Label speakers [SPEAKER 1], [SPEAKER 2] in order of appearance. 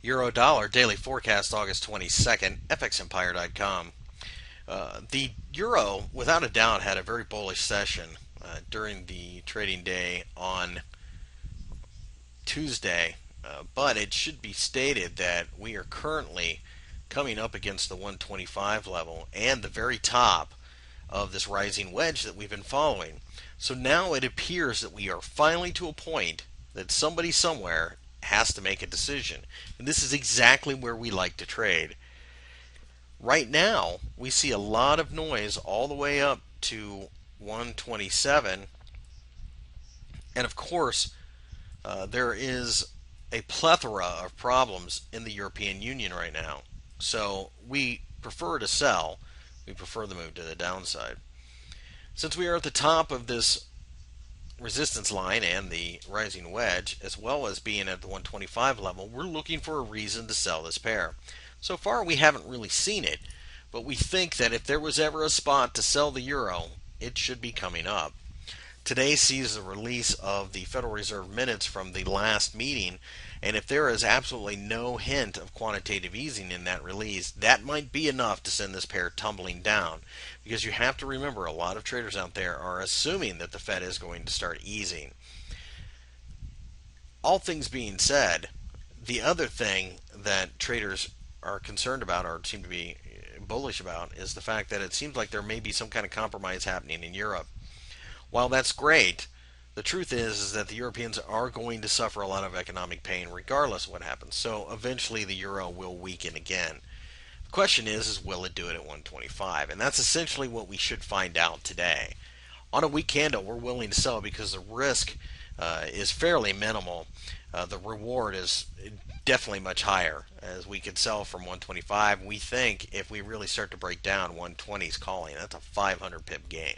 [SPEAKER 1] Euro dollar daily forecast August 22nd, fxempire.com. The euro, without a doubt, had a very bullish session during the trading day on Tuesday, but it should be stated that we are currently coming up against the 125 level and the very top of this rising wedge that we've been following. So now it appears that we are finally to a point that somebody somewhere has to make a decision. And this is exactly where we like to trade. Right now, we see a lot of noise all the way up to 127. And of course, there is a plethora of problems in the European Union right now. So we prefer to sell. We prefer the move to the downside. Since we are at the top of this resistance line and the rising wedge, as well as being at the 125 level, we're looking for a reason to sell this pair. So far, we haven't really seen it, but we think that if there was ever a spot to sell the euro, it should be coming up. Today sees the release of the Federal Reserve minutes from the last meeting, and if there is absolutely no hint of quantitative easing in that release, that might be enough to send this pair tumbling down. Because you have to remember, a lot of traders out there are assuming that the Fed is going to start easing. All things being said, the other thing that traders are concerned about or seem to be bullish about is the fact that it seems like there may be some kind of compromise happening in Europe. While that's great, the truth is that the Europeans are going to suffer a lot of economic pain regardless of what happens. So eventually the euro will weaken again. The question is will it do it at 125? And that's essentially what we should find out today. On a weak candle, we're willing to sell because the risk is fairly minimal. The reward is definitely much higher, as we could sell from 125. We think if we really start to break down, 120 is calling. That's a 500 pip gain.